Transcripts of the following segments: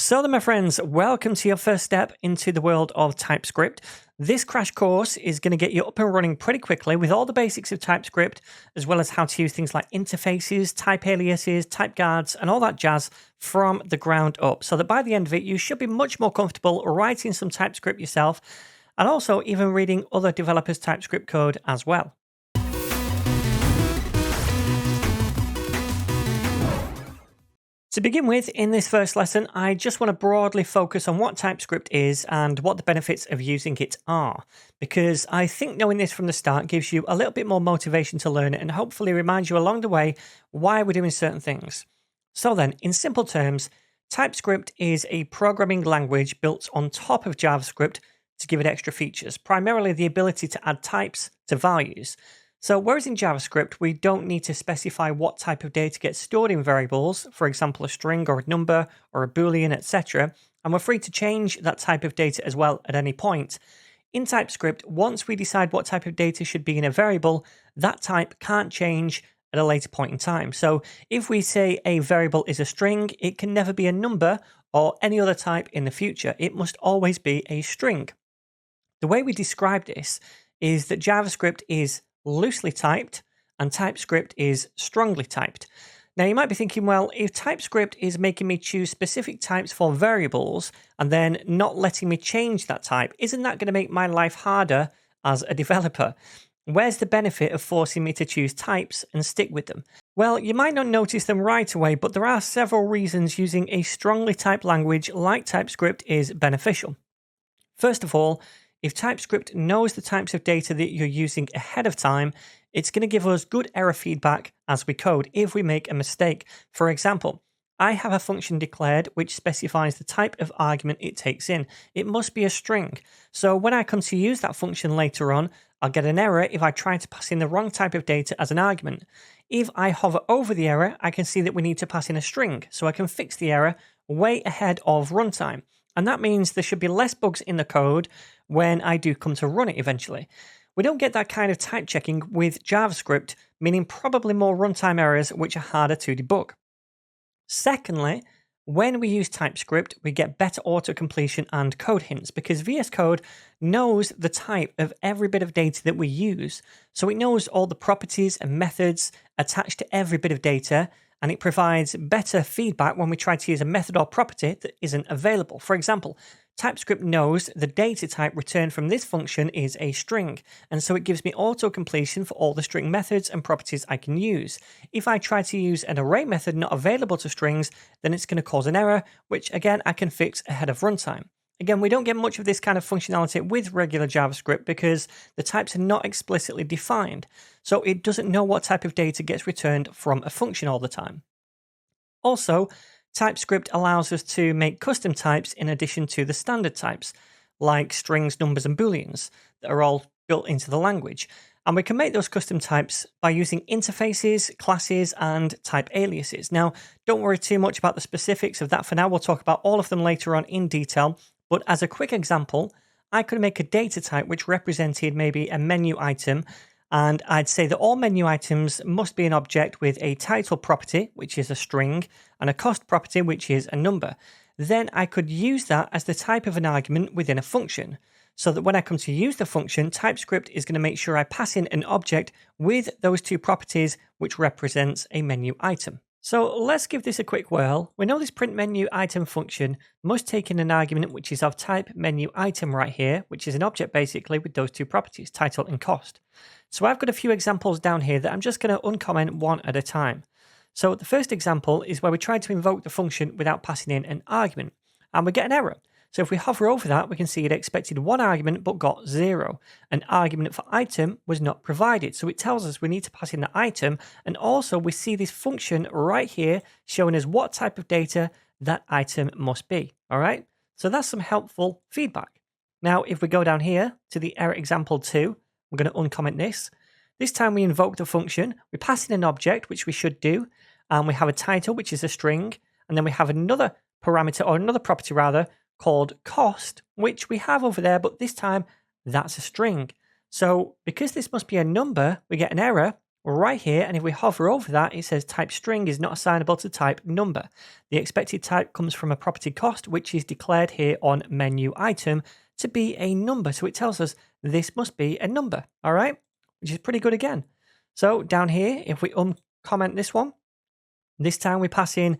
So then, my friends, welcome to your first step into the world of TypeScript. This crash course is going to get you up and running pretty quickly with all the basics of TypeScript, as well as how to use things like interfaces, type aliases, type guards, and all that jazz from the ground up. So that by the end of it, you should be much more comfortable writing some TypeScript yourself, and also even reading other developers' TypeScript code as well. To begin with, in this first lesson, I just want to broadly focus on what TypeScript is and what the benefits of using it are, because I think knowing this from the start gives you a little bit more motivation to learn it and hopefully reminds you along the way why we're doing certain things. So then, in simple terms, TypeScript is a programming language built on top of JavaScript to give it extra features, primarily the ability to add types to values. So whereas in JavaScript, we don't need to specify what type of data gets stored in variables, for example, a string or a number or a boolean, etc., and we're free to change that type of data as well at any point. In TypeScript, once we decide what type of data should be in a variable, that type can't change at a later point in time. So if we say a variable is a string, it can never be a number or any other type in the future. It must always be a string. The way we describe this is that JavaScript is loosely typed and TypeScript is strongly typed. Now you might be thinking, well, if TypeScript is making me choose specific types for variables and then not letting me change that type, isn't that going to make my life harder as a developer? Where's the benefit of forcing me to choose types and stick with them? Well, you might not notice them right away, but there are several reasons using a strongly typed language like TypeScript is beneficial. First of all, if TypeScript knows the types of data that you're using ahead of time, it's going to give us good error feedback as we code if we make a mistake. For example, I have a function declared which specifies the type of argument it takes in. It must be a string. So when I come to use that function later on, I'll get an error if I try to pass in the wrong type of data as an argument. If I hover over the error, I can see that we need to pass in a string, so I can fix the error way ahead of runtime. And that means there should be less bugs in the code when I do come to run it eventually. We don't get that kind of type checking with JavaScript, meaning probably more runtime errors which are harder to debug. Secondly, when we use TypeScript, we get better auto-completion and code hints because VS Code knows the type of every bit of data that we use. So it knows all the properties and methods attached to every bit of data, and it provides better feedback when we try to use a method or property that isn't available. For example, TypeScript knows the data type returned from this function is a string, and so it gives me auto-completion for all the string methods and properties I can use. If I try to use an array method not available to strings, then it's going to cause an error, which again I can fix ahead of runtime. Again, we don't get much of this kind of functionality with regular JavaScript because the types are not explicitly defined, so it doesn't know what type of data gets returned from a function all the time. Also, TypeScript allows us to make custom types in addition to the standard types, like strings, numbers, and booleans that are all built into the language. And we can make those custom types by using interfaces, classes, and type aliases. Now, don't worry too much about the specifics of that for now. We'll talk about all of them later on in detail. But as a quick example, I could make a data type which represented maybe a menu item, and I'd say that all menu items must be an object with a title property, which is a string, and a cost property, which is a number. Then I could use that as the type of an argument within a function, so that when I come to use the function, TypeScript is going to make sure I pass in an object with those two properties, which represents a menu item. So let's give this a quick whirl. We know this print menu item function must take in an argument which is of type menu item right here, which is an object basically with those two properties, title and cost. So I've got a few examples down here that I'm just going to uncomment one at a time. So the first example is where we try to invoke the function without passing in an argument, and we get an error. So if we hover over that, we can see it expected one argument but got 0. An argument for item was not provided. So it tells us we need to pass in the item, and also we see this function right here showing us what type of data that item must be. All right, so that's some helpful feedback. Now, if we go down here to the error example 2, we're going to uncomment this. This time we invoke the function, we pass in an object, which we should do, and we have a title, which is a string, and then we have another parameter, or another property rather, called cost, which we have over there, but this time that's a string. So because this must be a number, we get an error right here, and if we hover over that, it says type string is not assignable to type number. The expected type comes from a property cost, which is declared here on menu item to be a number. So it tells us this must be a number, all right? Which is pretty good again. So down here, if we uncomment this one, this time we pass in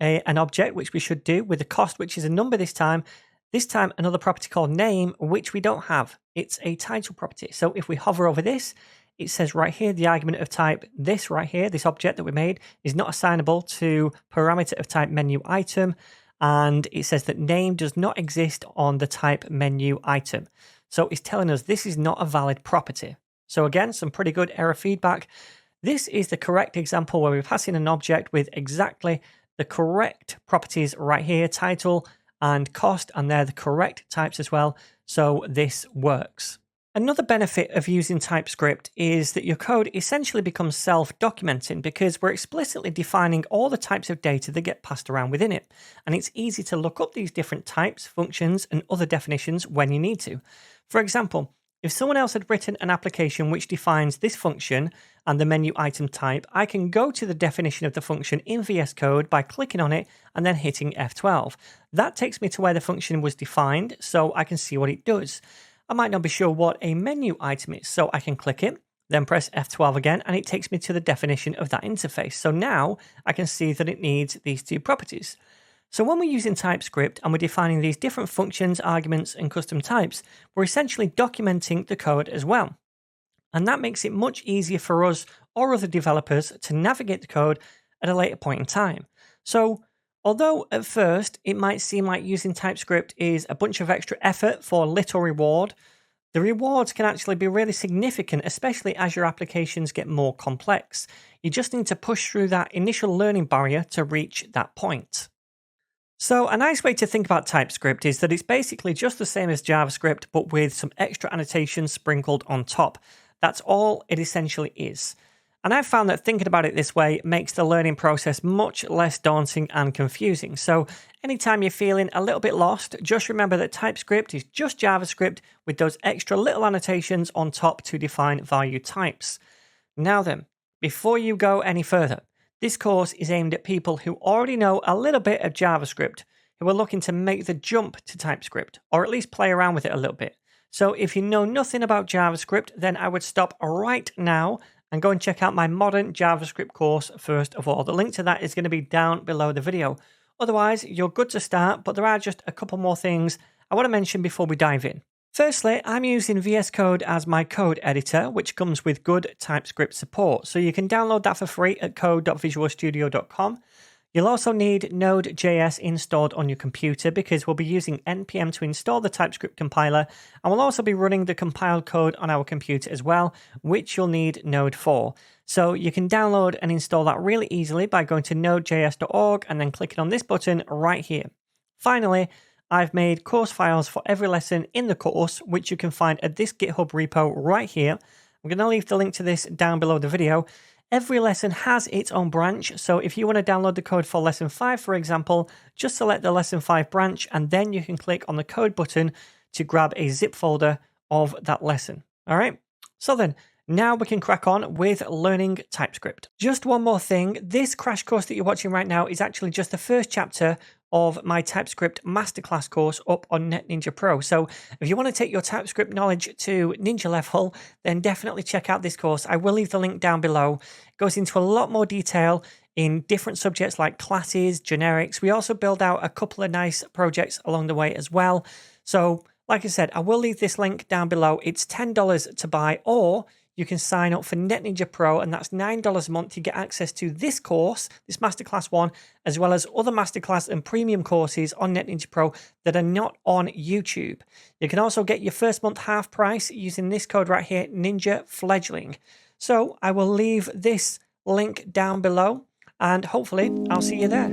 an object, which we should do with the cost, which is a number this time. This time, another property called name, which we don't have. It's a title property. So if we hover over this, it says right here, the argument of type this right here, this object that we made, is not assignable to parameter of type menu item. And it says that name does not exist on the type menu item. So it's telling us this is not a valid property. So again, some pretty good error feedback. This is the correct example where we pass in an object with exactly the correct properties right here, title and cost, and they're the correct types as well. So this works. Another benefit of using TypeScript is that your code essentially becomes self-documenting because we're explicitly defining all the types of data that get passed around within it. And it's easy to look up these different types, functions, and other definitions when you need to. For example, if someone else had written an application which defines this function and the menu item type, I can go to the definition of the function in VS Code by clicking on it and then hitting F12. That takes me to where the function was defined, so I can see what it does. I might not be sure what a menu item is, so I can click it, then press F12 again, and it takes me to the definition of that interface. So now I can see that it needs these two properties. So when we're using TypeScript and we're defining these different functions, arguments, and custom types, we're essentially documenting the code as well. And that makes it much easier for us or other developers to navigate the code at a later point in time. So although at first it might seem like using TypeScript is a bunch of extra effort for little reward, the rewards can actually be really significant, especially as your applications get more complex. You just need to push through that initial learning barrier to reach that point. So a nice way to think about TypeScript is that it's basically just the same as JavaScript, but with some extra annotations sprinkled on top. That's all it essentially is. And I've found that thinking about it this way makes the learning process much less daunting and confusing. So anytime you're feeling a little bit lost, just remember that TypeScript is just JavaScript with those extra little annotations on top to define value types. Now then, before you go any further, this course is aimed at people who already know a little bit of JavaScript, who are looking to make the jump to TypeScript, or at least play around with it a little bit. So if you know nothing about JavaScript, then I would stop right now and go and check out my Modern JavaScript course first of all. The link to that is going to be down below the video. Otherwise, you're good to start, but there are just a couple more things I want to mention before we dive in. Firstly, I'm using VS Code as my code editor, which comes with good TypeScript support. So you can download that for free at code.visualstudio.com. You'll also need Node.js installed on your computer because we'll be using npm to install the TypeScript compiler, and we'll also be running the compiled code on our computer as well, which you'll need Node for. So you can download and install that really easily by going to nodejs.org and then clicking on this button right here. Finally, I've made course files for every lesson in the course, which you can find at this GitHub repo right here. I'm going to leave the link to this down below the video. Every lesson has its own branch, so if you want to download the code for lesson 5, for example, just select the lesson 5 branch and then you can click on the code button to grab a zip folder of that lesson. All right, so then now we can crack on with learning TypeScript. Just one more thing, this crash course that you're watching right now is actually just the first chapter of my TypeScript Masterclass course up on NetNinja Pro. So if you want to take your TypeScript knowledge to ninja level, then definitely check out this course. I will leave the link down below. It goes into a lot more detail in different subjects like classes, generics. We also build out a couple of nice projects along the way as well. So like I said, I will leave this link down below. It's $10 to buy, or you can sign up for NetNinja Pro, and that's $9 a month to get access to this course, this Masterclass 1, as well as other Masterclass and premium courses on NetNinja Pro that are not on YouTube. You can also get your first month half price using this code right here, Ninja Fledgling. So I will leave this link down below, and hopefully I'll see you there.